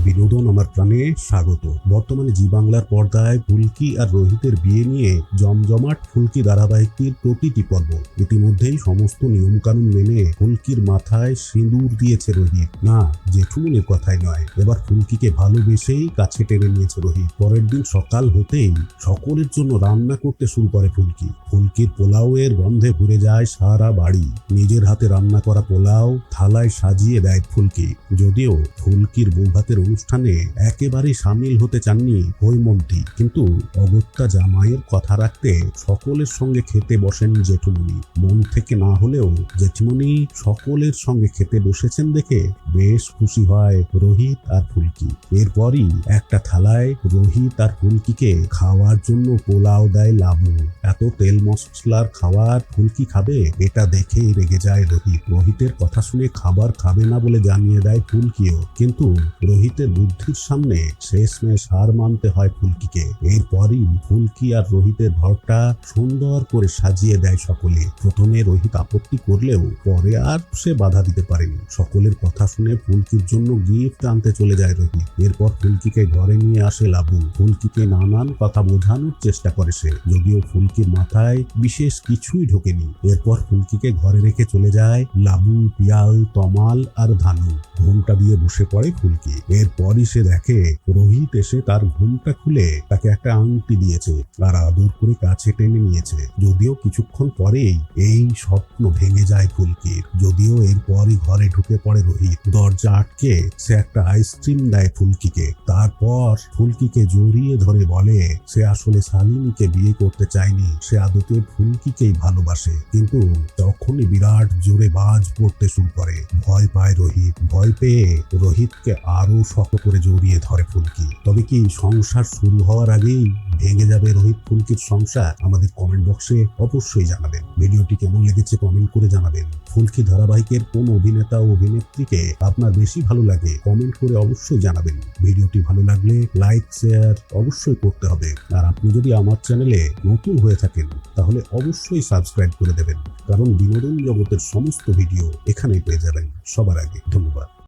বিনোদন আমার প্রাণে স্বাগত। বর্তমানে জি বাংলার পর্দায় ফুলকি আর রোহিতের বিয়ে নিয়ে জমজমাট ফুলকি ধারাবাহিকটির প্রতিটি পর্ব। ইতিমধ্যেই সমস্ত নিয়মকানুন মেনে ফুলকির মাথায় সিঁদুর দিয়েছে রোহিত। না, জেঠুমনির কথাই নয়, এবার ফুলকিকে ভালোবেসেই কাছে টেনে নিয়েছে রোহিত। পরের দিন সকাল হতেই সকলের জন্য রান্না করতে শুরু করে ফুলকি। ফুলকির পোলাওয়ের গন্ধে ভরে যায় সারা বাড়ি। নিজের হাতে রান্না করা পোলাও থালায় সাজিয়ে দেয় ফুলকি। যদিও ফুলকির বৌভাতের অনুষ্ঠানে একেবারেই সামিল হতে চাননি হৈমন্তী, কিন্তু অগত্যা জামাইয়ের কথা রাখতে সকলের সঙ্গে খেতে বসেন জেঠুমনি। মন থেকে না হলেও জেঠুমনি সকলের সঙ্গে খেতে বসেছেন দেখে বেশ খুশি হয় রোহিত আর ফুলকি। এরপরই একটা থালায় রোহিত আর ফুলকিকে খাওয়ার জন্য পোলাও দেয় লাবু। এত তেল মশলার খাবার ফুলকি খাবে, এটা দেখেই রেগে যায় রোহিত। রোহিতের কথা শুনে খাবার খাবে না বলে জানিয়ে দেয় ফুলকিও, কিন্তু রোহিতের বুদ্ধির সামনে শেষমেশ হার মানতে হয় ফুলকিকে। এরপরই ফুলকি আর রোহিতের ঘরটা সুন্দর করে সাজিয়ে দেয় সকলে। প্রথমে রোহিত আপত্তি করলেও পরে আর সে বাধা দিতে পারেনি। সকলের কথা শুনে ফুলকির জন্য গিফট আনতে চলে যায় রোহিত। এরপর ফুলকিকে ঘরে নিয়ে আসে লাবু। ফুলকিকে নানান কথা বোঝানোর চেষ্টা করে সে, যদিও ফুলকির মাথায় বিশেষ কিছুই ঢোকেনি। এরপর ফুলকিকে ঘরে রেখে চলে যায় লাবু, পিয়াল, তমাল আর ধানু। ঘুমটা দিয়ে বসে পড়ে ফুলকি। এরপরই সে দেখে রোহিত এসে তার ঘুমটা খুলে তাকে একটা আংটি দিয়েছে আর আদর করে কাছে টেনে নিয়েছে। যদিও কিছুক্ষণ পরেই এই স্বপ্ন ভেঙে যায় ফুলকির। যদিও এরপরই ঘরে ঢুকে পড়ে রোহিত। দরজা আটকে সে একটা আইসক্রিম দেয় ফুলকিকে। তারপর ফুলকিকে জড়িয়ে ধরে বলে সে আসলে শালিনীকে বিয়ে করতে চায়নি, সে আদতে ফুলকিকেই ভালোবাসে। কিন্তু তখনই বিরাট জোরে বাজ পড়তে শুরু করে। ভয় পায় রোহিত। ভয় পেয়ে রোহিতকে আরো শক্ত করে জড়িয়ে ধরে ফুলকি। তবে কি সংসার শুরু হওয়ার আগেই ভেঙে যাবে রোহিত ফুলকির সংসার? আমাদের কমেন্ট বক্সে অবশ্যই জানাবেন। ভিডিওটি কেমন লেগেছে কমেন্ট করে জানাবেন। ফুলকি ধারাবাহিকের কোন অভিনেতা ও অভিনেত্রীকে আপনার বেশি ভালো লাগে কমেন্ট করে অবশ্যই জানাবেন। ভিডিওটি ভালো লাগলে লাইক শেয়ার অবশ্যই করতে হবে। আর আপনি যদি আমার চ্যানেলে নতুন হয়ে থাকেন তাহলে অবশ্যই সাবস্ক্রাইব করে দেবেন, কারণ বিনোদন জগতের সমস্ত ভিডিও এখানেই পেয়ে যাবেন সবার আগে। ধন্যবাদ।